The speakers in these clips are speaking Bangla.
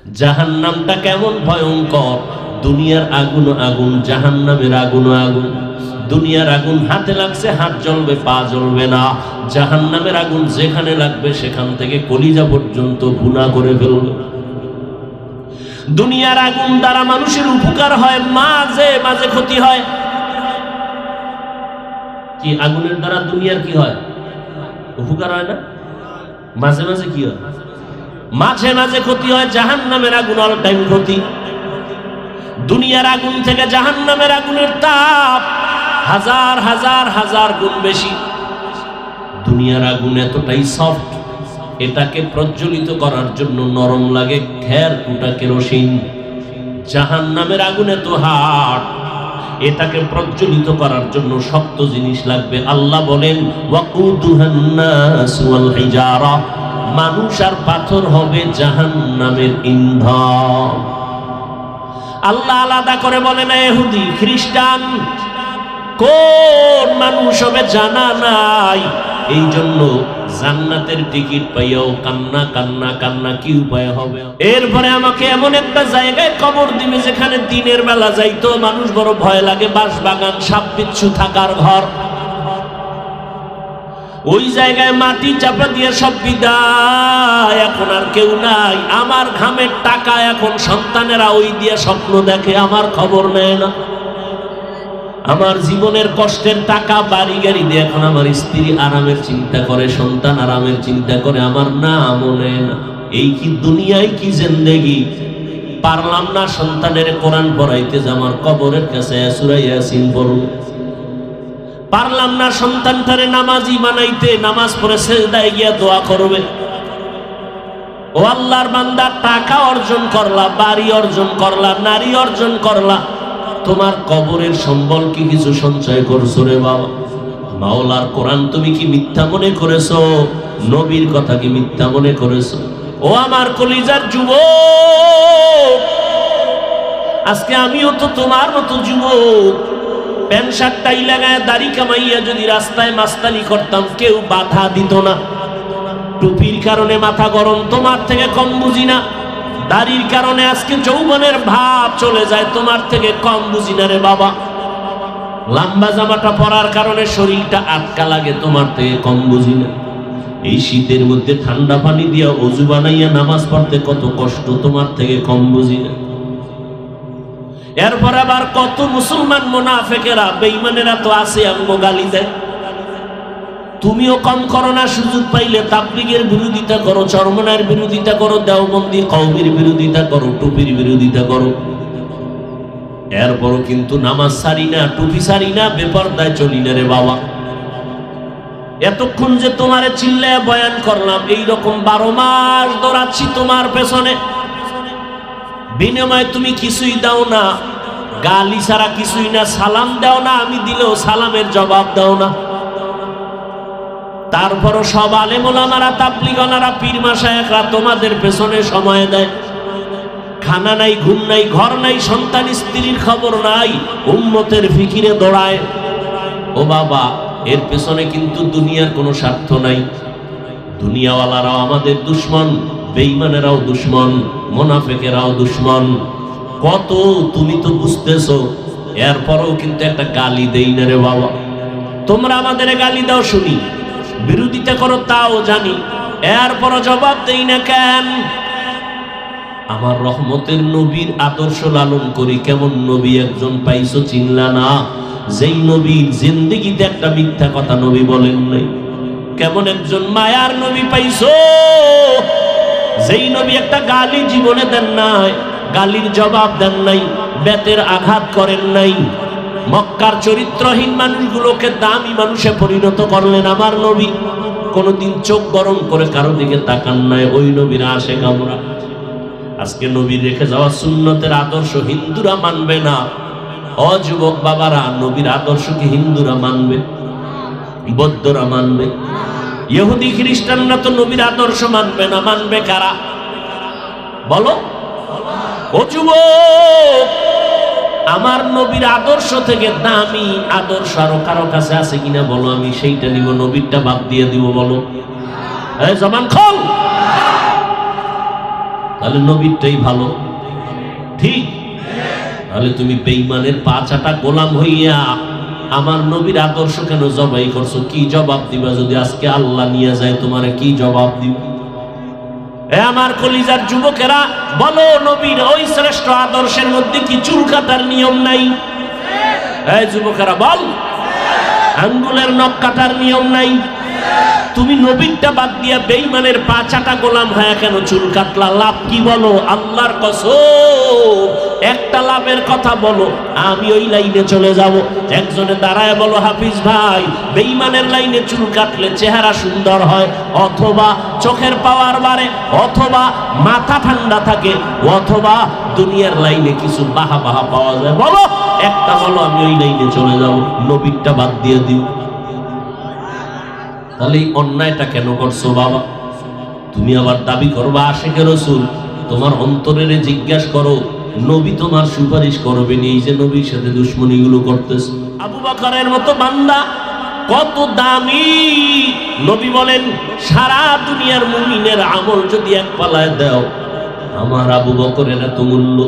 জাহান্নামটা কেমন ভয়ঙ্কর। দুনিয়ার আগুন আগুন, জাহান্নামের আগুন আগুন। দুনিয়ার আগুন হাতে লাগছে, হাত জ্বলবে, পা জ্বলবে না। জাহান্নামের আগুন যেখানে লাগবে সেখান থেকে কলিজা পর্যন্ত ভুনা করে ফেলবে। দুনিয়ার আগুন দ্বারা মানুষের উপকার হয়, মাঝে মাঝে ক্ষতি হয়। কি আগুনের দ্বারা দুনিয়ার কি হয়? উপকার হয় না? মাঝে মাঝে কি হয়? মাঝে মাঝে ক্ষতি হয়। জাহান্নামের আগুন অল টাইম ক্ষতি। দুনিয়ার আগুন থেকে জাহান্নামের আগুনের তাপ হাজার হাজার হাজার গুণ বেশি। দুনিয়ার আগুন এতটাই সফট, এটাকে প্রজ্বলিত করার জন্য নরম লাগে খের কুটা কেরোসিন। জাহান্নামের আগুন এত হার্ড, এটাকে প্রজ্বলিত করার জন্য শক্ত জিনিস লাগবে। আল্লাহ বলেন ওয়াকুদুহান নাস ওয়াল হিজারা, মানুষ আর পাথর হবে জাহান্নামের ইন্ধন। আল্লাহ আলাদা করে বলে না ইহুদি খ্রিস্টান কোন মানুষ হবে জানা নাই। এই জন্য জান্নাতের টিকিট পাইয়াও কান্না কান্না কান্না, কি উপায় হবে? এরপরে আমাকে এমন একটা জায়গায় কবর দিবে যেখানে দিনের বেলা যাইতো মানুষ বড় ভয় লাগে, বাঁশবাগান, সাপ বিচ্ছু থাকার ঘর। ওই জায়গায় মাটি চাপা দিয়ে সব বিদায়, এখন আর কেউ নাই। আমার ঘামের টাকা এখন সন্তানেরা ওই দিয়ে স্বপ্ন দেখে, আমার খবর নেয় না। আমার জীবনের কষ্টের টাকা বাড়ি গাড়ি দিয়ে এখন আমার স্ত্রী আরামের চিন্তা করে, সন্তান আরামের চিন্তা করে, আমার নামও নেয় না। এই কি দুনিয়ায় কি জিন্দেগি! পারলাম না সন্তানের কোরআন পড়াইতে, যে আমার কবরের কাছে সূরা ইয়াসিন পড়ব। পারলাম না সন্তানটারে নামাজি বানাইতে, নামাজ পড়ে সিজদায় গিয়া দোয়া করবে। ও আল্লাহর বান্দা, টাকা অর্জন করলা, বাড়ি অর্জন করলা, নারী অর্জন করলা, তোমার কবরের সম্বল কি কিছু সঞ্চয় করছো রে বাবা? মাওলার কোরআন তুমি কি মিথ্যা মনে করেছো? নবীর কথা কি মিথ্যা মনে করেছো? ও আমার কলিজার যুবক, আজকে আমিও তো তোমার মতো যুবক। প্যান্ট শার্টটাই লাগায় দাড়ি কামাইয়া যদি রাস্তায় মাস্তানি করতাম কেউ বাধা দিত না। টুপির কারণে মাথা গরম, তোমার থেকে কম বুঝি না। দাড়ির কারণে আজকে যৌবনের ভাব চলে যায়, তোমার থেকে কম বুঝি না রে বাবা। লম্বা জামাটা পরার কারণে শরীরটা আটকা লাগে, তোমার থেকে কম বুঝি না। এই শীতের মধ্যে ঠান্ডা পানি দিয়া অজু বানাইয়া নামাজ পড়তে কত কষ্ট, তোমার থেকে কম বুঝি না। এরপর আবার কত মুসলমান মুনাফিকেরা বেঈমানেরা তো আছে, আমগো গালি দেয়। তুমিও কম করো না, সুযোগ পাইলে তাবলীগের বিরোধিতা করো, চরমনার বিরোধিতা করো, দেওবন্দি কওমের বিরোধিতা করো, টুপির বিরোধিতা করো। এরপরও কিন্তু নামাজ ছাড়ি না, টুপি ছাড়ি না, বেপরদায় চলি না রে বাবা। এতক্ষণ যে তোমারে চিল্লায় বয়ান করলাম, এইরকম 12 মাস দৌড়াচ্ছি তোমার পেছনে, বিনিময়ে তুমি কিছুই দাও না, গালি ছাড়া কিছুই না, সালাম দাও না, আমি দিলেও সালামের জবাব দাও না। তারপরও সব আলেম ওলামারা, তাবলীগওয়ালারা, পীর মাশায়েখরা তোমাদের পেছনে সময় দেয়। খানা নাই, ঘুম নাই, ঘর নাই, সন্তান স্ত্রীর খবর নাই, উম্মতের ফিকিরে দৌড়ায়। ও বাবা, এর পেছনে কিন্তু দুনিয়ার কোনো স্বার্থ নাই। দুনিয়াওয়ালারাও আমাদের দুশ্মন, বেঈমানেরাও দুশ্মন, মুনাফিকেরাও দুশ্মন। কত তুমি তো বুঝতেছো, এরপরও কিন্তু একটা গালি দেই না রে বাবা। তোমরা আমাদের গালি দাও শুনি, বিরোধিতা করো তাও জানি, এরপরও জবাব দেই না কেন? আমার রহমতের নবীর আদর্শ লালন করি। কেমন নবী একজন পাইছো চিনলা না, যেই নবীর জিন্দেগিতে একটা মিথ্যা কথা নবী বলেন নাই। কেমন একজন মায়ার নবী পাইছো, যেই নবী একটা গালি জীবনে দেন নাই, গালির জবাব দেন নাই, বেতের আঘাত করেন নাই। মক্কার চরিত্রহীন মানুষগুলোকে দামি মানুষে পরিণত করলেন আমার নবী। কোনদিন চোখ গরম করে কারো দিকে তাকান নাই, ওই নবীর আশেক আমরা। আজকে নবী রেখে যাওয়া সুন্নতের আদর্শ হিন্দুরা মানবে না। অযুবক বাবারা, নবীর আদর্শ কি হিন্দুরা মানবে? বৌদ্ধরা মানবে? ইহুদি খ্রিস্টানরা তো নবীর আদর্শ মানবে না। মানবে কারা বলো? ও যুবক, আমার নবীর আদর্শ থেকে দামি আদর্শ আরো কারো কাছে আছে কিনা বলো, আমি সেইটা নিব, নবীরটা বাদ দিয়ে দিব বলো। জবান খোল। তাহলে নবীরটাই ভালো, ঠিক? তাহলে তুমি বেঈমানের পা চাটা গোলাম হইয়া আমার নবীর আদর্শ কেন জবাই করছো? কি জবাব দিবা যদি আজকে আল্লাহ নিয়ে যায়? তোমারে কি জবাব দিব? এ আমার কলিজার যুবকেরা, বলো নবীর ওই শ্রেষ্ঠ আদর্শের মধ্যে কি চুল কাটার নিয়ম নাই? এই যুবকেরা বল, আঙ্গুলের নখ কাটার নিয়ম নাই? তুমি নবীরটা বাদ দিয়া বেঈমানের পা চাটা গোলাম হয়ে কেন চুল কাটলা? লাভ কি বলো? আল্লাহর কসম একটা লাভের কথা বলো, আমি ওই লাইনে চলে যাব। একজনে দাঁড়ায় বলো, হাফিজ ভাই, বেঈমানের লাইনে চুল কাটলে চেহারা সুন্দর হয়, অথবা চোখের পাওয়ার বাড়ে, অথবা মাথা ঠান্ডা থাকে, অথবা দুনিয়ার লাইনে কিছু বাহা বাহা পাওয়া যায়। বলো একটা, বলো আমি ওই লাইনে চলে যাব, নবীরটা বাদ দিয়ে দিও। তাহলে এই অন্যায়টা কেন করছো বাবা? তুমি আবার দাবি করবা আশিকে রাসূল। তোমার অন্তরের জিজ্ঞাসা করো, নবী তোমার সুপারিশ করবেন? এই যে নবীর সাথে দুশ্মনী গুলো করতেছ। আবু বকরের মতো বান্দা কত দামি। নবী বলেন, সারা দুনিয়ার মুমিনের আমল যদি এক পালায় দাও, আমার আবু বকরের এত মূল্য।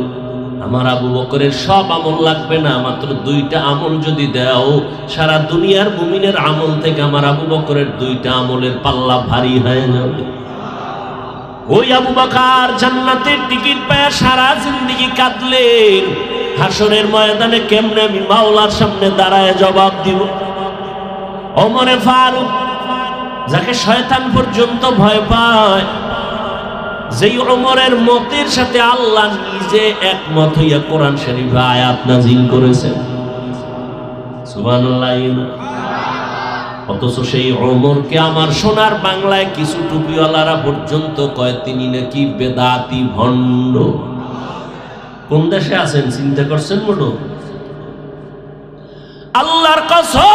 আমার আবু বকরের সব আমল লাগবে না, মাত্র দুইটা আমল যদি দাও, সারা দুনিয়ার মুমিনের আমল থেকে আমার আবু বকরের দুইটা আমলের পাল্লা ভারী হয়ে যাবে। ওই আবু বকর জান্নাতের টিকিট পেয়ে সারা জিন্দেগি কাঁদলেন। হাসরের ময়দানে কেমনে আমি মাওলার সামনে দাঁড়ায় জবাব দিব? ওমরে ফারুক, যাকে শয়তান পর্যন্ত ভয় পায়, যেই ওমরের মতের সাথে আল্লাহ নিজে একমত হইয়া কোরআন শরীফে আয়াত নাযিল করেছেন। সুবহানাল্লাহ। অথচ সেই ওমরকে আমার সোনার বাংলায় কিছু টুপিওয়ালারা পর্যন্ত কয় তিনি নাকি বেদাতি ভণ্ড। কোন দেশে আছেন চিন্তা করছেন মোটো? আল্লাহর কসম,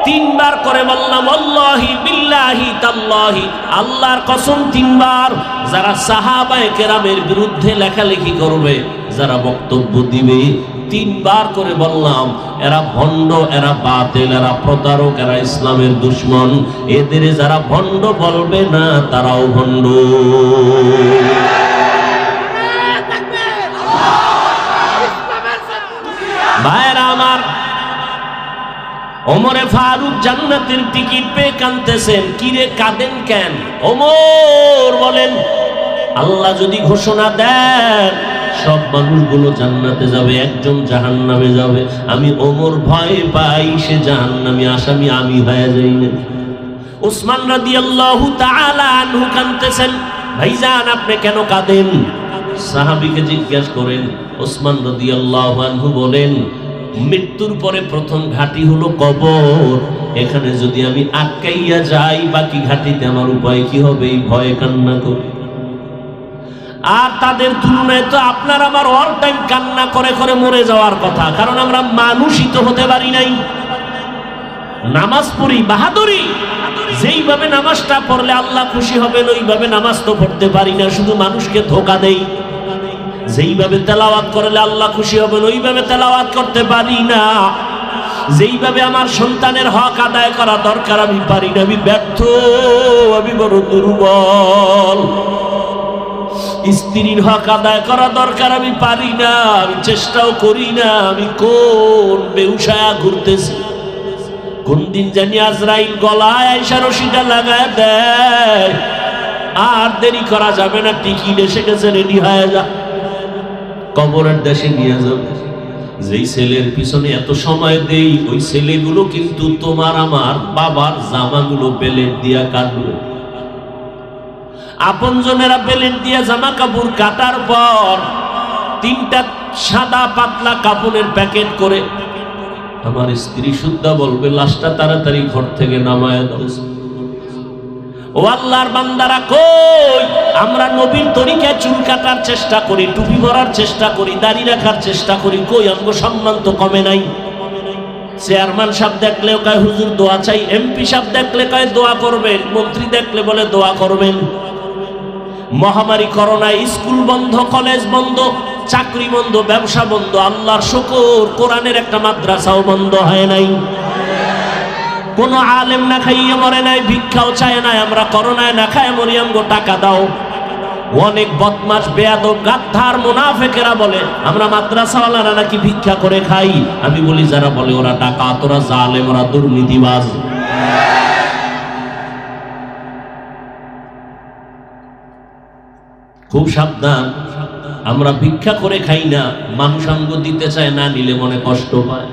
তিনবার করে বললাম আল্লাহি বিল্লাহি তাল্লাহি, আল্লাহর কসম তিনবার। যারা সাহাবায়ে কেরামের বিরুদ্ধে লেখালেখি করবে, যারা বক্তব্য দিবে, তিনবার করে বললাম এরা ভণ্ড, এরা বাতিল, এরা প্রতারক, এরা ইসলামের দুশমন। এদের যারা ভণ্ড বলবে না, তারাও ভণ্ড। ভাইরা আমার, ওমরে ফারুক জান্নাতের টিকিট পেয়ে কাঁদতেছেন। কিরে কাঁদেন কেন? ওমর বলেন, আল্লাহ যদি ঘোষণা দেন সব মানুষগুলো জান্নাতে যাবে, একজন জাহান্নামে যাবে, আমি ওমর ভয় পাই সে জাহান্নামী আসামি আমি হয়ে যাই না। উসমান রাদিয়াল্লাহু তাআলা আনহু কাঁদতেছেন। ভাইজান আপনি কেন কাঁদেন? সাহাবীকে জিজ্ঞাসা করেন। উসমান রাদিয়াল্লাহু আনহু বলেন, মৃত্যুর পরে প্রথম ঘাঁটি হলো কবর। এখানে যদি আমি আটকাইয়া যাই, বাকি ঘাঁটিতে আমার উপায় কি হবে? এই ভয়ে কান্না করি। আর তাদের তুলনায় তো আপনার আমার অল টাইম কান্না করে করে মরে যাওয়ার কথা, কারণ আমরা মানুষই তো হতে পারি নাই। নামাজ পড়ি বাহাদুরি, যেইভাবে নামাজটা পড়লে আল্লাহ খুশি হবেন ওইভাবে নামাজ তো পড়তে পারি না, শুধু মানুষকে ধোঁকা দেই। যেইভাবে তেলাওয়াত করলে আল্লাহ খুশি হবেন ওইভাবে তেলাওয়াত করতে পারি না। যেইভাবে আমার সন্তানের হক আদায় করা দরকার আমি পারি না, আমি ব্যর্থ, আমি বড় দুর্বল। স্ত্রীর হক আদায় করা দরকার আমি পারি না, আমি চেষ্টাও করি না। আমি কোন বেউসায়া ঘুরতেছি, কোন দিন জানি আজরাইল গলায় আইসা রশিটা লাগায় দেয়। আর দেরি করা যাবে না, টিকিট এসে গেছে, রেডি হয়ে যা, কবরের দেশে নিয়ে যাবে। যেই ছেলের পিছনে এত সময় দেই, ওই ছেলেগুলো কিন্তু তোমার আমার বাবার জামাগুলো বেলেট দিয়া কাটবে। আপনজনেরা বেলেট দিয়া জামা কাপড় কাটার পর 3টা সাদা পাতলা কাপড়ের প্যাকেট করে আমার স্ত্রী সুদ্ধা বলবে, লাশটা তাড়াতাড়ি ঘর থেকে নামায় দাও। ও আল্লাহর বান্দারা, কই আমরা নবীর তরিকায় চুল কাটার চেষ্টা করি, টুপি পরার চেষ্টা করি, দাড়ি রাখার চেষ্টা করি, কই আমগো সম্মান তো কমে নাই। চেয়ারম্যান সাহেব দেখলেও কয় হুজুর দোয়া চাই, এমপি সাহেব দেখলে কয় দোয়া করবেন, মন্ত্রী দেখলে বলে দোয়া করবেন। মহামারী করোনায় স্কুল বন্ধ, কলেজ বন্ধ, চাকরি বন্ধ, ব্যবসা বন্ধ। আল্লাহর শুকর, কোরআনের একটা মাদ্রাসাও বন্ধ হয় নাই। কোন আলেম না খাইয়ে মরে নাই, ভিক্ষাও চায় নাই, আমরা করোনায় না খায় মরিয়াম গো টাকা দাও। অনেক বদমাশ বেয়াদব গাদ্দার মুনাফিকেরা বলে আমরা মাদ্রাসাওয়ালারা নাকি ভিক্ষা করে খাই। আমি বলি যারা বলে ওরা ডাকাত, ওরা জালেম, ওরা দুর্নীতিবাজ। খুব সাবধান, আমরা ভিক্ষা করে খাই না, মানুষ আঙ্গ দিতে চায় না, নিলে মনে কষ্ট পায়।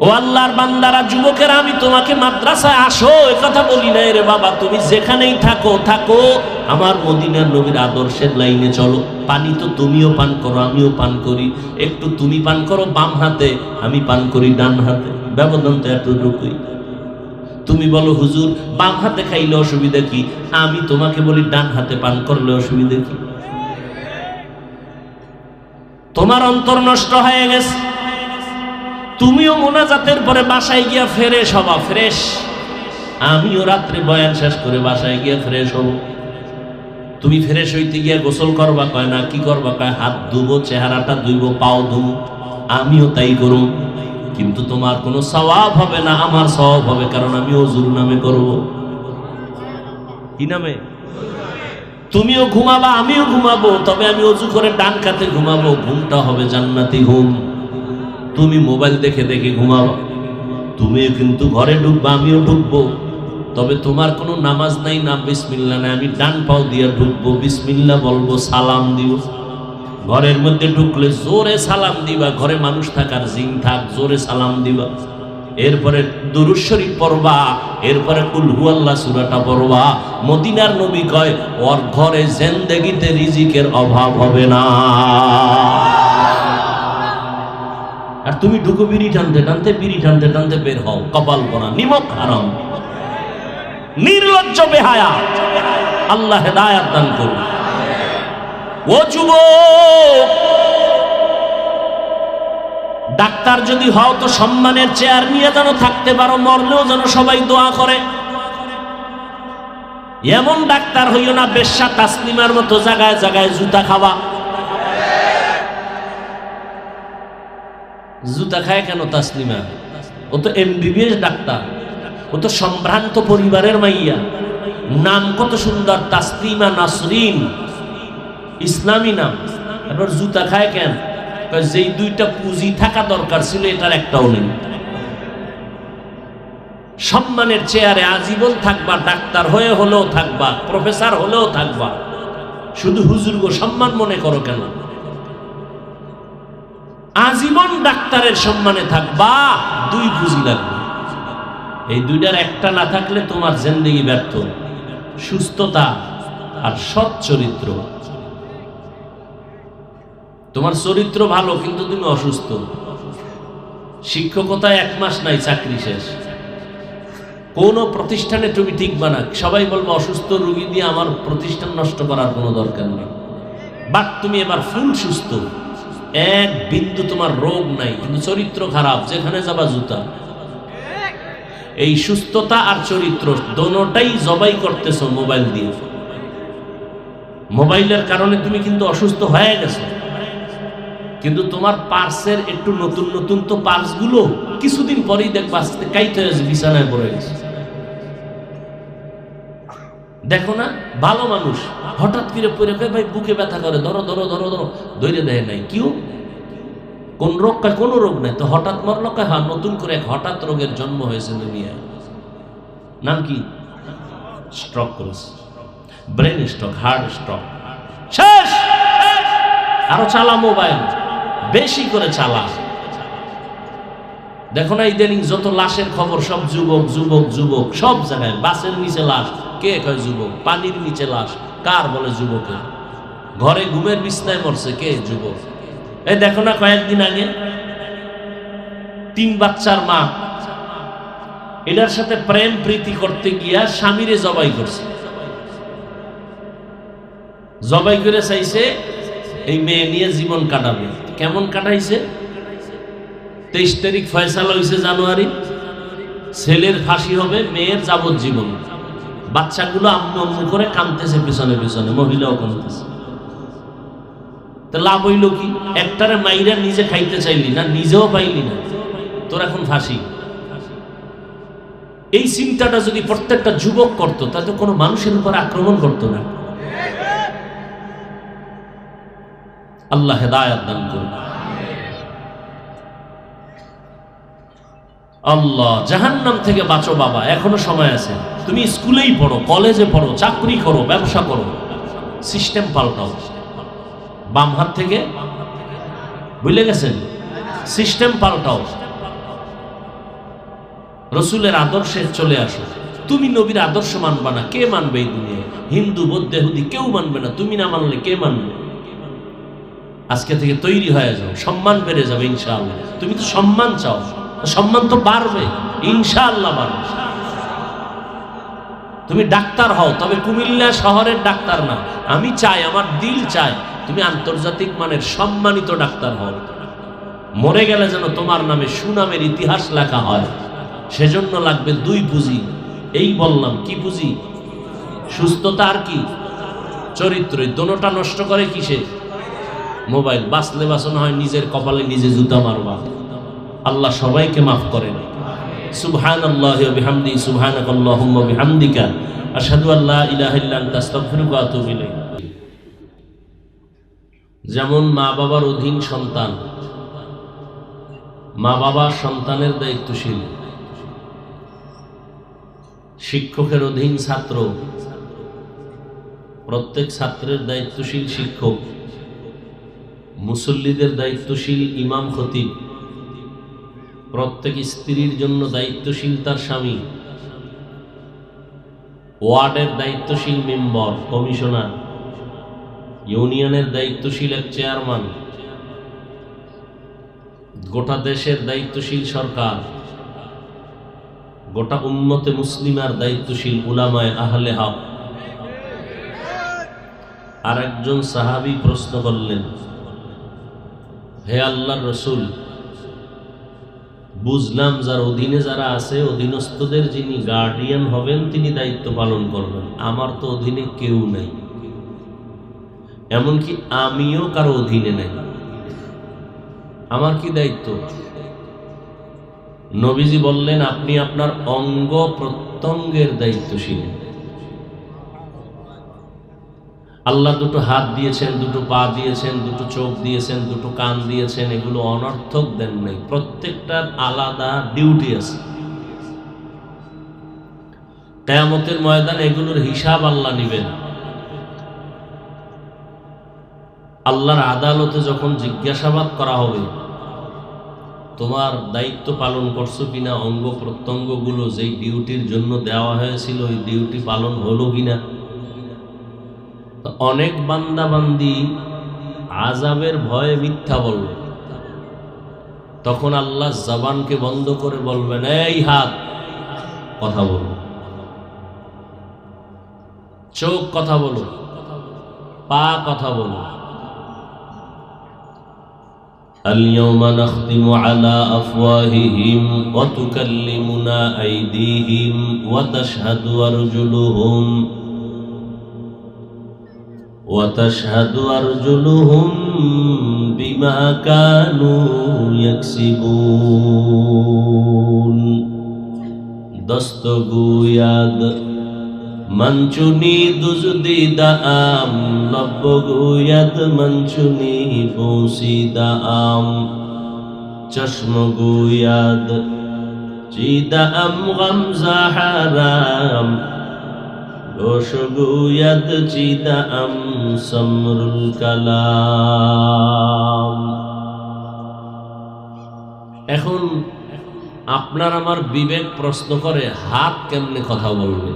ও আল্লাহর বান্দারা, যুবকেরা, আমি তোমাকে মাদ্রাসায় আসো এ কথা বলি না রে বাবা, তুমি যেখানেই থাকো থাকো, আমার মদিনার নবীর আদর্শের লাইনে চলো। পানি তো তুমিও পান করো, আমিও পান করি, একটু তুমি পান করো বাম হাতে, আমি পান করি ডান হাতে, ব্যবধান তো এতটুকুই। তুমি বলো হুজুর বাম হাতে খাইলে অসুবিধা কি, আমি তোমাকে বলি ডান হাতে পান করলে অসুবিধা কি? তোমার অন্তর নষ্ট হয়ে গেছে, তুমিও মোনাজাতের পরে বাসায় গিয়া ফ্রেশ হবা, ফ্রেশ। আমিও রাত্রে বয়ান শেষ করে বাসায় গিয়া ফ্রেশ হব। তুমি ফ্রেশ হইতে গিয়া গোসল করবা, কয় না কি করবা, কয় হাত ধুবো, চেহারাটা ধুইব, পাও ধুবো, আমিও তাই করব। কিন্তু তোমার কোনো সওয়াব হবে না, আমার সওয়াব হবে, কারণ আমি ওযুর নামে করব। কি নামে? তুমিও ঘুমাবা, আমিও ঘুমাবো, তবে আমি ওযু করে ডান কাতে ঘুমাবো, ঘুমটা হবে জান্নাতি ঘুম। তুমি মোবাইল দেখে দেখে ঘুমাবা, তুমিও কিন্তু ঘরে ঢুকবা, আমিও ঢুকবো, তবে তোমার কোনো নামাজ নাই, না বিসমিল্লাহ নাই, আমি ডান পাও দিয়ে ঢুকবো, বিসমিল্লাহ বলবো, সালাম দিব। ঘরের মধ্যে ঢুকলে জোরে সালাম দিবা, ঘরে মানুষ থাকার জিন থাক, জোরে সালাম দিবা। এরপরে দুরূদ শরীফ পড়বা, এরপরে কুল হুয়াল্লাহ সূরাটা পড়বা। মদিনার নবী কয় ওর ঘরে জিন্দেগিতে রিজিকের অভাব হবে না। আর তুমি ঢুকো বিড়ি টানতে টানতে, বিড়ি টানতে টানতে বের হও, কপাল পরা, নিমক হারাম, নির্লজ্জ বেহায়া। আল্লাহ হেদায়েত দান করুন। ও যুবক, ডাক্তার যদি হও তো সম্মানের চেয়ার নিয়ে যেন থাকতে পারো, মরলেও যেন সবাই দোয়া করে। এমন ডাক্তার হইও না বেশ্যা তাসলিমার মতো জায়গায় জায়গায় জুতা খাওয়া। জুতা খায় কেন তাসলিমা? ও তো এমবিবিএস ডাক্তার, ও তো সম্ভ্রান্ত পরিবারের মাইয়া, নাম কত সুন্দর, তাসলিমা নাসরিন, ইসলামী নাম। এবার জুতা খায় কেন? যেই দুইটা পুঁজি থাকা দরকার ছিল এটার একটাও নেই। সম্মানের চেয়ারে আজীবন থাকবা, ডাক্তার হয়ে হলেও থাকবা, প্রফেসর হলেও থাকবা, শুধু হুজুর গো সম্মান মনে করো কেন? আজীবন ডাক্তারের সম্মানে থাকবা, দুই পুঁজি লাগবে, এই দুইটার একটা না থাকলে তোমার জিন্দেগি ব্যর্থ। সুস্থতা আর সৎ চরিত্র। তোমার চরিত্র ভালো কিন্তু তুমি অসুস্থ, শিক্ষকতায় 1 মাস নাই, চাকরি শেষ। কোন প্রতিষ্ঠানে তুমি টিকবা না, সবাই বলবো অসুস্থ রোগী দিয়ে আমার প্রতিষ্ঠান নষ্ট করার কোনো দরকার নেই। বাট তুমি এবার ফুল সুস্থ, এক বিন্দু তোমার রোগ নাই, কিন্তু চরিত্র খারাপ, যেখানে যাবা জুতা। এই সুস্থতা আর চরিত্র দোনোটাই জবাই করতেছো মোবাইল দিয়ে। মোবাইলের কারণে তুমি কিন্তু অসুস্থ হয়ে গেছো, কিন্তু তোমার পার্সের একটু নতুন নতুন তো পার্সগুলো কিছুদিন পরেই দেখবা আস্তে কাইতে বিছানায় পড়ে গেছে। দেখো না, ভালো মানুষ হঠাৎ করে পড়ে ভাই বুকে ব্যথা করে, ধরো ধরো ধরো ধরো, ধরে দেয় নাই, কিউ কোন রোগ? কোনো রোগ নাই তো, হঠাৎ মরল। হ্যাঁ, নতুন করে এক হঠাৎ রোগের জন্ম হয়েছে দুনিয়ায়। নাম কি? স্ট্রোক করেছে, ব্রেন স্ট্রোক, হার্ট স্ট্রোক, শেষ। আরো চালা মোবাইল, বেশি করে চালা। দেখো না ইদানিং যত লাশের খবর, সব যুবক যুবক যুবক, সব জায়গায়। বাসের নিচে লাশ, কে কয় যুবক? পানির নিচে লাশ, কার বলে যুবকের? ঘরে ঘুমের বিছনায় মরছে, কে? যুবক। এই দেখো না কয়েকদিন আগে 3 বাচ্চার মা এটার সাথে প্রেম প্রীতি করতে গিয়া স্বামীরে জবাই করছে। জবাই করে চাইছে এই মেয়ে নিয়ে জীবন কাটাবে। কেমন কাটাইছে? 23 তারিখ ফয়সালা হয়েছে জানুয়ারি, ছেলের ফাঁসি হবে, মেয়ের যাবজ্জীবন। বাচ্চাগুলো আম্মু আম্মু করে কাঁদতেছে পিছনে পিছনে, মহিলাও কাঁদতেছে। তো লাভ হইল কি? একটারে মাইরা নিজে খাইতে চাইলি না, নিজেও পাইলি না, তো তোর এখন ফাঁসি। এই চিন্তাটা যদি প্রত্যেকটা যুবক করত, তাহলে কোনো মানুষের উপর আক্রমণ করতো না। আল্লাহ হেদায়েত দান করুন। আল্লাহ, জাহান্নাম থেকে বাঁচো বাবা, এখনো সময় আছে। তুমি স্কুলেই পড়ো, কলেজে পড়ো, চাকরি করো, ব্যবসা করো, সিস্টেম পাল্টাও। বাম হাত থেকে ভুলে গেছেন, সিস্টেম পাল্টাও, রসুলের আদর্শে চলে আসো। তুমি নবীর আদর্শ মানবা না, কে মানবে এই দুনিয়ায়? হিন্দু, বৌদ্ধ, ইহুদি কেউ মানবে না। তুমি না মানলে কে মানবে? আজকে থেকে তৈরি হয়ে যাও, সম্মান বেড়ে যাবে ইনশাআল্লাহ। তুমি তো সম্মান চাও, সম্মান তো বাড়বে ইনশাআল্লাহ, বাড়বে। তুমি ডাক্তার হও, তবে কুমিল্লা শহরের ডাক্তার না। আমি চাই, আমার দিল চায় তুমি আন্তর্জাতিক মানের সম্মানিত ডাক্তার হও। মরে গেলে যেন তোমার নামে সুনামের ইতিহাস লেখা হয়। সেজন্য লাগবে দুই পুঁজি। এই বললাম, কি পুঁজি? সুস্থতা আর কি? চরিত্র। দোনোটা নষ্ট করে কিসে? মোবাইল। বাঁচলে বাঁচানো হয় নিজের কপালে নিজে জুতা মারবা। আল্লাহ সবাইকে মাফ করেন। সুবহানাল্লাহি ওয়া বিহামদিহি, সুবহানাকাল্লাহুম্মা ওয়া বিহামদিকা, আশহাদু আল্লা ইলাহা ইল্লা আনতা, আস্তাগফিরুকা ওয়া আতুবু ইলাইক। যেমন মা বাবার অধীন সন্তান, মা বাবা সন্তানের দায়িত্বশীল। শিক্ষকের অধীন ছাত্র, প্রত্যেক ছাত্রের দায়িত্বশীল শিক্ষক। মুসল্লিদের দায়িত্বশীল ইমাম খতিব। প্রত্যেক স্ত্রীর জন্য দায়িত্বশীল তার স্বামী। ওয়ার্ডের দায়িত্বশীল মেম্বার, কমিশনার। ইউনিয়নের দায়িত্বশীল এক চেয়ারম্যান। গোটা দেশের দায়িত্বশীল সরকার। গোটা উম্মতে মুসলিমার দায়িত্বশীল উলামায়ে আহলে হক। আর একজন সাহাবী প্রশ্ন করলেন, হে আল্লাহর রাসূল, বুঝলাম যার অধীনে যারা আছে, অধীনস্থদের যিনি গার্ডিয়ান হবেন তিনি দায়িত্ব পালন করবেন। আমার তো অধীনে কেউ নাই, এমনকি আমিও কারো অধীনে নাই। আমার কি দায়িত্ব? নবীজি বললেন, আপনি আপনার অঙ্গ প্রত্যঙ্গের দায়িত্বশীল। আল্লাহ দুটো হাত দিয়েছেন, দুটো পা দিয়েছেন, দুটো চোখ দিয়েছেন, দুটো কান দিয়েছেন, এগুলো অনর্থক দেন নাই। প্রত্যেকটার আলাদা ডিউটি আছে। কিয়ামতের ময়দানে এগুলোর হিসাব আল্লাহ নেবেন। আল্লাহর আদালতে যখন জিজ্ঞাসাবাদ করা হবে, তোমার দায়িত্ব পালন করছো কিনা, অঙ্গ প্রত্যঙ্গগুলো যেই ডিউটির জন্য দেওয়া হয়েছিল ওই ডিউটি পালন হলো কিনা। অনেক বান্দা বান্দি আযাবের ভয়ে মিথ্যা বলবে। তখন আল্লাহ জবানকে বন্ধ করে বলবেন, এই হাত কথা বলো, চোখ কথা বলো, পা কথা বলো। اليوم نختم على أفواههم وتكلمنا أيديهم وتشهد أرجلهم بما كانوا يكسبون দস্তগোয়াদ মঞ্চুনি দুজদিদাম লব্বগোয়াদ মঞ্চুনি বসিদাম চশমগোয়াদ চিদাম গামজা হারাম গোশগোয়াদ চিদাম সমরুল কালাম। এখন আপনার আমার বিবেক প্রশ্ন করে, হাত কেমনে কথা বলবে?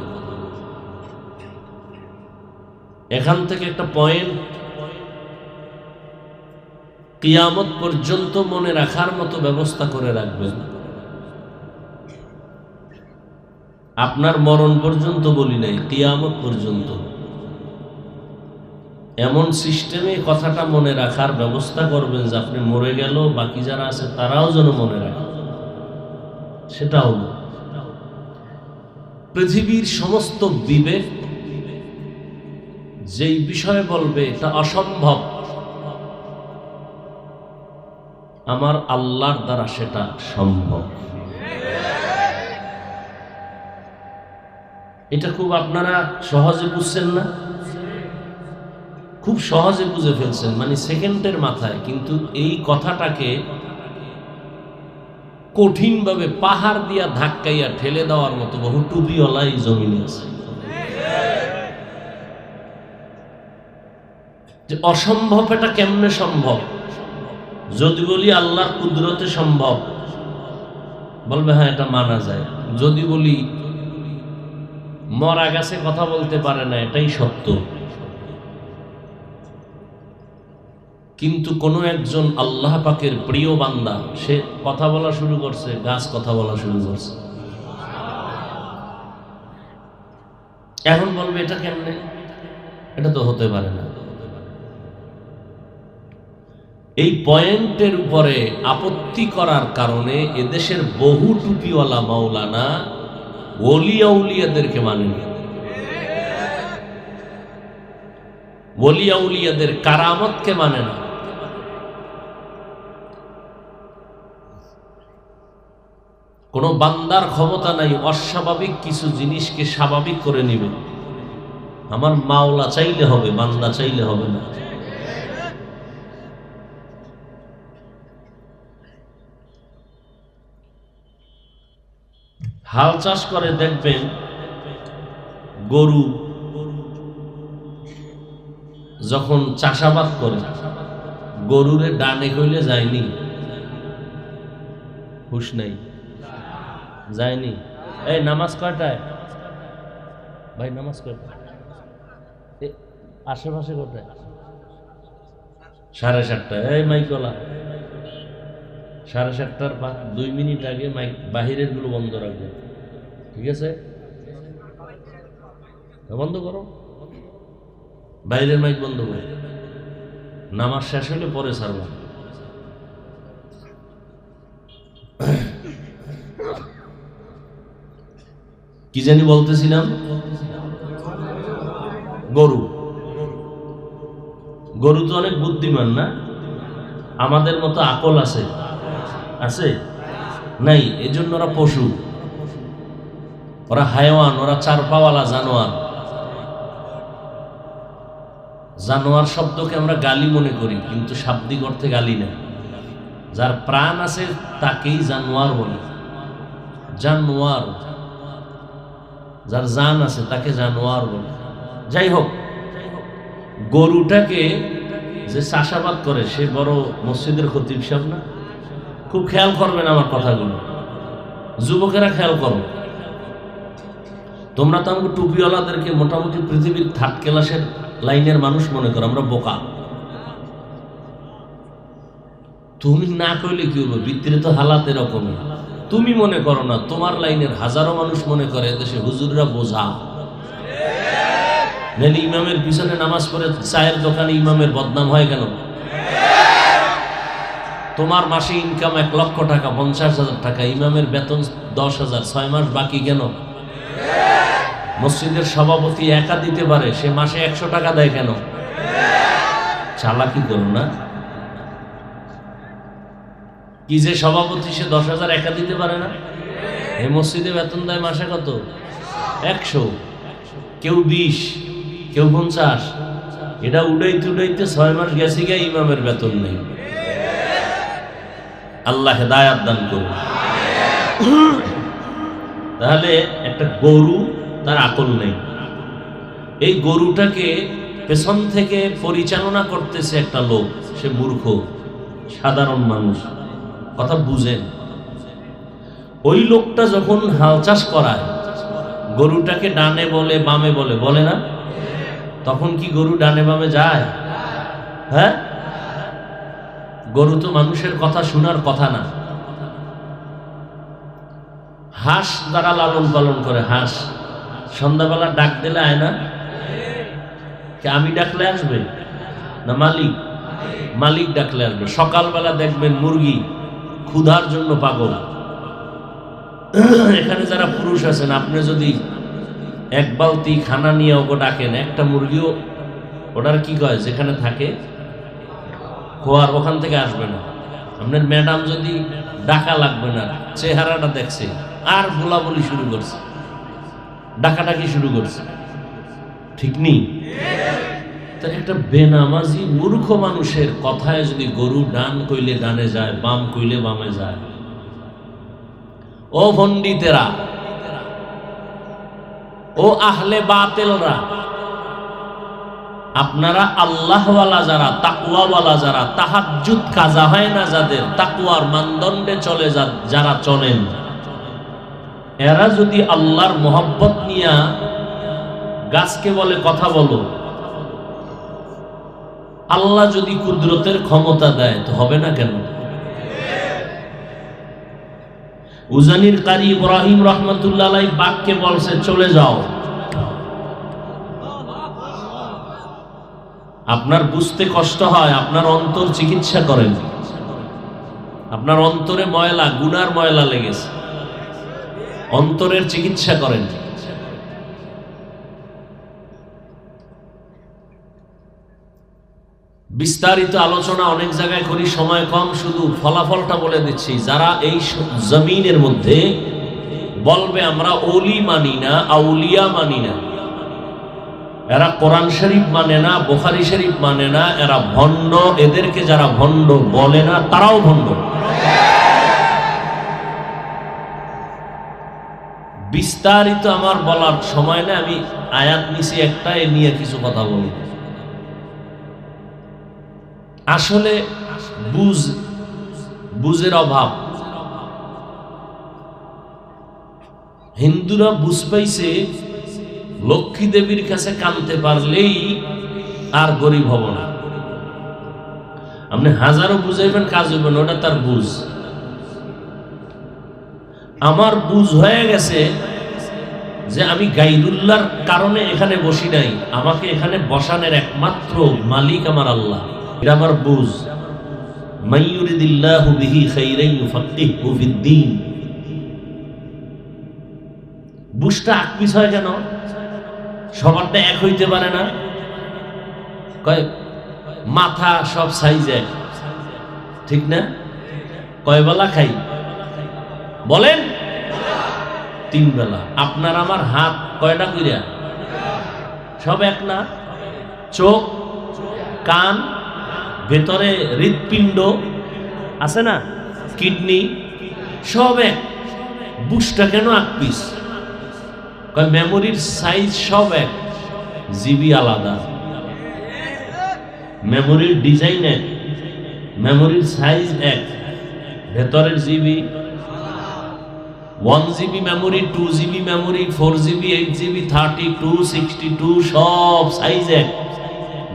এখান থেকে একটা পয়েন্ট কিয়ামত পর্যন্ত মনে রাখার মতো ব্যবস্থা করে রাখবেন। আপনার মরণ পর্যন্ত বলি নাই, কিয়ামত পর্যন্ত এমন সিস্টেমে কথাটা মনে রাখার ব্যবস্থা করবেন যে আপনি মরে গেল বাকি যারা আছে তারাও যেন মনে রাখে। সেটা হলো পৃথিবীর সমস্ত বিবেক যেই বিষয়ে বলবে এটা অসম্ভব, আমার আল্লাহর দ্বারা সেটা সম্ভব। এটা খুব আপনারা সহজে বুঝছেন না? খুব সহজে বুঝে ফেলছেন, মানে সেকেন্ডের মাথায়। কিন্তু এই কথাটাকে কঠিনভাবে পাহাড় দিয়া ধাক্কাইয়া ঠেলে দেওয়ার মতো বহু টুপিওয়ালা এই জমিনে আছে। যে অসম্ভব এটা কেমনে সম্ভব? যদি বলি আল্লাহর কুদরতে সম্ভব, বলবে হ্যাঁ এটা মানা যায়। যদি বলি মরা গাছে কথা বলতে পারে না, এটাই সত্য। কিন্তু কোন একজন আল্লাহ পাকের প্রিয় বান্দা, সে কথা বলা শুরু করছে, গাছ কথা বলা শুরু করছে। এখন বলবে এটা কেমনে? এটা তো হতে পারে না। এই পয়েন্টের উপরে আপত্তি করার কারণে এদেশের বহু টুপিওয়ালা মাওলানা ওলিয়া উলিয়াদেরকে মানেনি। ওলিয়া উলিয়াদের কারামতকে মানে না। কোন বান্দার ক্ষমতা নাই অস্বাভাবিক কিছু জিনিসকে স্বাভাবিক করে নিবে। আমার মাওলা চাইলে হবে, বান্দা চাইলে হবে না। হাল চাষ করে দেখবেন, গরু যখন চাষাবাদ করে, গরুরে ডানে কইলে যায়নি, হুশ নাই, যায়নি। এই নামাজ কয়টায় ভাই? নামাজ কয়টায়? আশেপাশে কয়টায়? 7:30টায়। এই মাইকলা 7:30টার 2 মিনিট আগে মাইক বাহিরের গুলো বন্ধ রাখবে, ঠিক আছে? বন্ধ করো, বাইরের মাইক বন্ধ করো। নামাজ শেষ হলে পরে ছাড়বা। কি জানি বলতেছিলাম? গরু। গরু তো অনেক বুদ্ধিমান না? আমাদের মতো আকল আছে? আছে? নাই। এজন্য ওরা পশু, ওরা হায়াওয়ান, ওরা চারপাওয়ালা জানোয়ার। জানোয়ার শব্দকে আমরা গালি মনে করি, কিন্তু শাব্দিক অর্থে গালি না। যার প্রাণ আছে তাকেই জানোয়ার বলে। জানোয়ার, যার জান আছে তাকে জানোয়ার বলে। যাই হোক, গরুটাকে যে চাষাবাদ করে সে বড় মসজিদের খতিব সাহেব না? খুব খেয়াল করবেন আমার কথাগুলো, যুবকেরা খেয়াল করো। তোমরা তো আমাকে টুপিওয়ালাদেরকে মোটামুটি পৃথিবীর থার্ড ক্লাসের লাইনের মানুষ মনে করো, আমরা বোকা। তুমি না কইলে কি হবে? ভিতরে তো হালাত এরকমই। তুমি মনে করো না, তোমার লাইনের হাজারো মানুষ মনে করে এদেশে হুজুররা বোঝা। নাহলে ইমামের পিছনে নামাজ পড়ে চায়ের দোকানে ইমামের বদনাম হয় কেন? তোমার মাসে ইনকাম 1 লক্ষ টাকা, 50,000 টাকা, ইমামের বেতন 10,000, 6 মাস বাকি কেন? মসজিদের সভাপতি একা দিতে পারে, সে মাসে 100 টাকা দেয় কেন? চালাকি করো না। কি যে সভাপতি, সে 10,000 একা দিতে পারে না? এই মসজিদে বেতন দেয় মাসে কত? 100, কেউ 20, কেউ 50। এটা উড়াইতে উড়াইতে 6 মাস গেছে গিয়ে ইমামের বেতন নেই। আল্লাহ হেদায়াত দান করুন। তাহলে একটা গরু, তার আকল নেই। এই গরুটাকে পেছন থেকে পরিচালনা করতেছে একটা লোক, সে মূর্খ, সাধারণ মানুষ, কথা বুঝেন। ওই লোকটা যখন হাল চাষ করায়, গরুটাকে ডানে বলে বামে বলে, বলে না? তখন কি গরু ডানে বামে যায়? হ্যাঁ, গরু তো মানুষের কথা শোনার কথা না। হাঁস যারা লালন পালন করে, হাঁস সন্ধ্যাবেলা ডাক দিলে আয় না? আমি ডাকলে আসবে না মালিক? মালিক ডাকলে আসবে। সকালবেলা দেখবেন মুরগি ক্ষুধার জন্য পাগল। এখানে যারা পুরুষ আছেন, আপনি যদি 1 বালতি খানা নিয়ে ওকে ডাকেন, একটা মুরগিও ওটার কি কয় যেখানে থাকে খোয়ার, ওখান থেকে আসবে না। আপনার ম্যাডাম যদি ডাকা লাগবে না, চেহারাটা দেখছে আর বলাবলি শুরু করছে, ডাকাডাকি শুরু করছে, ঠিক নেই? তাই একটা বেনামাজি মূর্খ মানুষের কথায় যদি গরু ডান কইলে ডানে যায়, বাম কইলে বামে যায়। ও পণ্ডিতেরা, ও আহলে বাতিলরা, আপনারা আল্লাহওয়ালা যারা, তাকওয়াওয়ালা যারা, তাহাজ্জুদ কাজা হয় না যাদের, তাকওয়ার মানদণ্ডে চলে যারা চলেন, এরা যদি আল্লাহর মোহাব্বত নিয়া গাছকে বলে কথা বলো, আল্লাহ যদি কুদরতের ক্ষমতা দেয় তো হবে না কেন? উজানির কারি ইব্রাহিম রহমতুল্লাহ আলাইহি বাঘকে বলছে চলে যাও। আপনার বুঝতে কষ্ট হয়, আপনার অন্তর চিকিৎসা করেন, আপনার অন্তরে ময়লা, গুনার ময়লা লেগেছে, অন্তরের চিকিৎসা করেন। বিস্তারিত আলোচনা অনেক জায়গায় করি, সময় কম, শুধু ফলাফলটা বলে দিচ্ছি। যারা এই জমিনের মধ্যে বলবে আমরা ওলি মানি না, আউলিয়া মানি না, এরা কোরআন শরীফ মানে না, বুখারী শরীফ মানে না, এরা ভণ্ড। এদেরকে যারা ভণ্ড বলে না তারাও ভণ্ড। বিস্তারিত আমার বলার সময় না, আমি আয়াত নিছি একটা, এ নিয়ে কিছু কথা বলি। আসলে বুঝের অভাব। হিন্দুরা বুঝ পাইছে লক্ষ্মী দেবীর কাছে কাঁদতে পারলেই আর গরিব হব না। আপনি হাজারো বুঝাইবেন, কাজ হইব না, ওটা তার বুঝ। আমার বুঝ হয়ে গেছে যে আমি গাইরুল্লাহর কারণে এখানে বসি নাই, আমাকে এখানে বসানোর একমাত্র মালিক আমার আল্লাহ। এটা আমার বুঝ। মাইয়ুরিদিল্লাহু বিহি খাইরান ইউফাক্কিহু ফিদ্দীন। বুঝটা আকপিস হয় কেন? সবারটা এক হইতে পারে না। কয় মাথা সব সাইজ এক, ঠিক না? কয় বেলা খাই বলেন? 3 বেলা। আপনার আমার হাত কয়টা কইরা? সব এক না? চোখ, কান, ভেতরে হৃৎপিণ্ড আছে না, কিডনি, সব এক। বুঝটা কেন আকপিস? কয় মেমোরির সাইজ সব এক, জিবি আলাদা। মেমোরির ডিজাইন এক, মেমোরির সাইজ এক, ভেতরের GB 1 GB memory, 2 GB memory, 4 GB, 8 GB, 32, 62, সব সাইজ এক,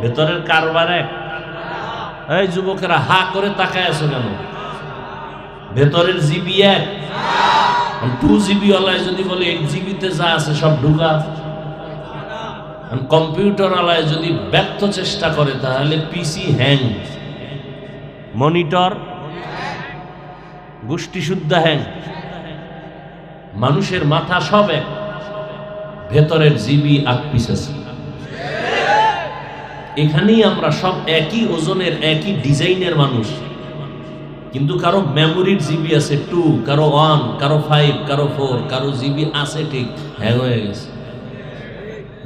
ভেতরের কারবার এক। এই যুবকেরা হা করে তাকায় আছো কেন? ভেতরের জিবি এক। 2 জিবি ওয়ালায় যদি বলে 1 জিবিতে যা আছে সব ঢুকা। কম্পিউটার ওয়ালায় যদি ব্যর্থ চেষ্টা করে তাহলে পিসি হ্যাং, মনিটর গোষ্ঠী শুদ্ধ হ্যাং। মানুষের মাথা সব এক, ভেতরের জিবি আকপিস আছে। এখানেই আমরা সব একই ওজনের, একই ডিজাইনের মানুষ, কিন্তু কারো মেমোরির জিবি আছে 2, কারো 1, কারো 5, কারো 4, কারো জিবি আছে ঠিক হ্যাং হয়ে গেছে।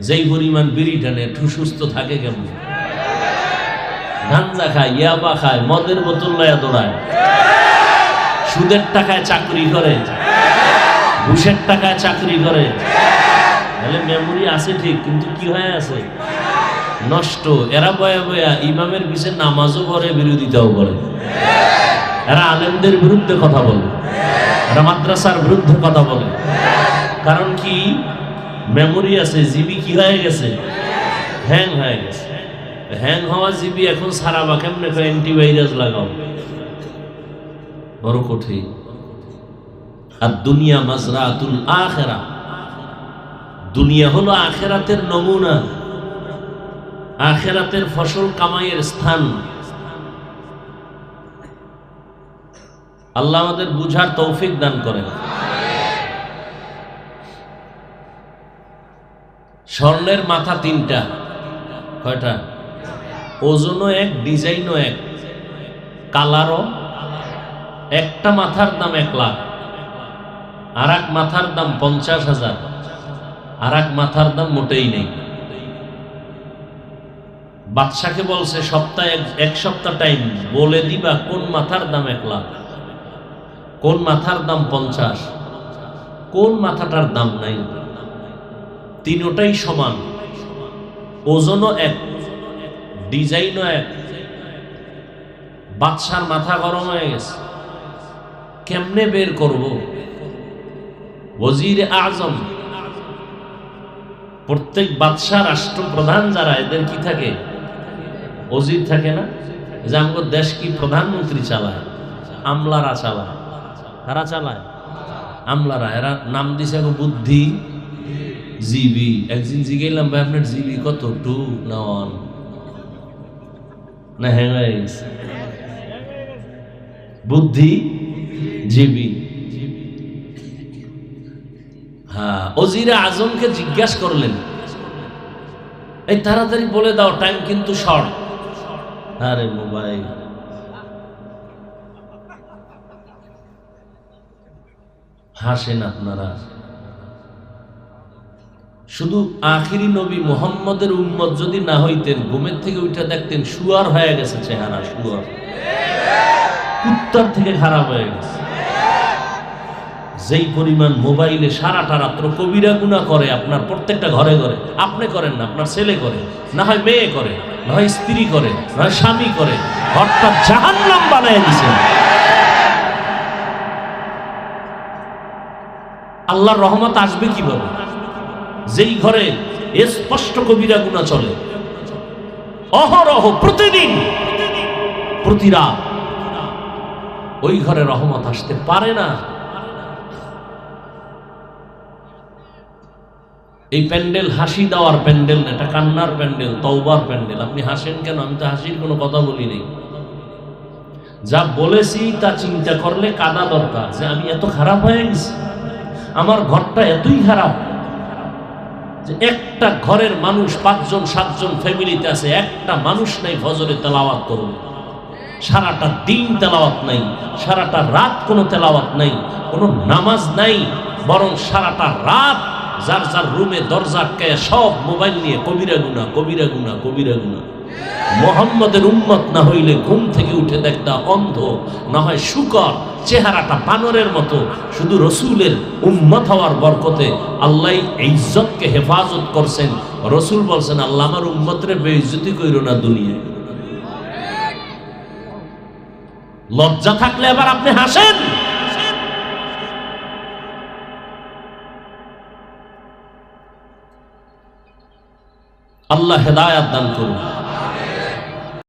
যেই পরিমাণ বিড়ি টানে সুস্থ থাকে কেমন? গাঞ্জা খায়, ইয়াবা খায়, মদের বোতল লয়া দৌড়ায়, সুদের টাকায় চাকরি করে, ঘুষের টাকায় চাকরি করে। তাহলে মেমোরি আছে ঠিক, কিন্তু কি হয়ে আছে? নষ্ট। এরা বয়া বয়া ইমামের পিছে নামাজও করে, বিরোধিতাও করে। এরা আলেমদের বিরুদ্ধে কথা বলে, এরা মাদ্রাসার বিরুদ্ধে কথা বলে। কারণ কি? মেমোরি আছে, জিবি কি হয়ে গেছে? হ্যাং হয়ে গেছে। হ্যাং হওয়া জিবি এখন সারাবা কেমনে? অ্যান্টিভাইরাস লাগাও, বড় কঠিন। আর দুনিয়া মাজরাতুল আখিরা, দুনিয়া হলো আখিরাতের নমুনা, আখিরাতের ফসল কামাইয়ের স্থান। আল্লাহ আমাদের বুঝার তৌফিক দান করেন। স্বর্ণের মাথা 3টা, কয়টা? ওজনও এক, ডিজাইনও এক, কালারও একটা মাথার দাম 1 লাখ, আর এক মাথার দাম 50,000, আর এক মাথার দাম মোটেই নেই। বাদশাকে বলছে সপ্তাহে 1 সপ্তাহ টাইম বলে দিবা কোন মাথার দাম 1 লাখ, কোন মাথার দাম 50, কোন মাথাটার দাম নাই। তিনটাই সমান, ওজনও এক, ডিজাইনও এক। বাদশার মাথা গরম হয়ে গেছে, কেমনে বের করব? ওজির আজম, প্রত্যেক বাদশা রাষ্ট্রপ্রধান যারা, এদের কি থাকে? ওজির থাকে না? যে আমাদের দেশ কি প্রধানমন্ত্রী চালায়? আমলারা চালায়। কারা চালায়? আমলারা। এরা নাম দিছে বুদ্ধি জিবি। একদিন জিগাইলাম, ভাই আপনার জিবি কত? 2 না 1 না হ্যাং হয়ে গেছে? বুদ্ধি জিবি। হ্যাঁ, ওজিরে আজমকে জিজ্ঞাসা করলেন, এই তাড়াতাড়ি বলে দাও, টাইম কিন্তু শর্ট। আরে মোবাইল, হাসেন আপনারা। শুধু আখিরি নবী মুহাম্মদের উম্মত যদি না হইতেন, ঘুমের থেকে উঠে দেখতেন শুয়ার হয়ে গেছে চেহারা, শুয়ার, কুত্তার থেকে খারাপ হয়ে গেছে। যেই পরিমাণ মোবাইলে সারাটা রাত্র কবিরা গুনাহ করে আপনার প্রত্যেকটা ঘরে ঘরে। আপনি করেন না, আপনার ছেলে করে, না হয় মেয়ে করে, না হয় স্ত্রী করে, না হয় স্বামী করে। ঘরটা জাহান্নাম বানায় দিয়েছেন। আল্লাহর রহমত আসবে কিভাবে? যেই ঘরে স্পষ্ট কবিরা গুনাহ চলে, অহরহ, প্রতিদিন, প্রতি রাত, ওই ঘরে রহমত আসতে পারে না। এই প্যান্ডেল হাসি দেওয়ার প্যান্ডেল না, এটা কান্নার প্যান্ডেল, তওবার প্যান্ডেল। আপনি হাসেন কেন? আমি তো হাসির কোনো কথা বলি নাই। যা বলেছি তা চিন্তা করলে কাঁদা দরকার, যে আমি এত খারাপ হয়ে গেছি, আমার ঘরটা এতই খারাপ যে একটা ঘরের মানুষ 5 জন 7 জন ফ্যামিলিতে আছে, একটা মানুষ নাই ফজরে তেলাওয়াত করবে। সারাটা দিন তেলাওয়াত নাই, সারাটা রাত কোনো তেলাওয়াত নাই, কোনো নামাজ নাই, বরং সারাটা রাত যার যার রুমে দরজা আটকায় সব মোবাইল নিয়ে কবিরা গুনাহ, কবিরা গুনাহ, কবিরা গুনাহ। মুহাম্মদের উম্মত না হইলে ঘুম থেকে উঠে দেখতা অন্ধ, না হয় শুকর, চেহারাটা বানরের মতো। শুধু রসুলের উম্মত হওয়ার বরকতে আল্লাহ ইজ্জতকে হেফাজত করছেন। রসুল বলছেন, আল্লাহ আমার উম্মতরে বেইজ্জতি কইরো না দুনিয়ায়। লজ্জা থাকলে এবার আপনি হাসেন। আল্লাহ হেদায়াত দান করুন।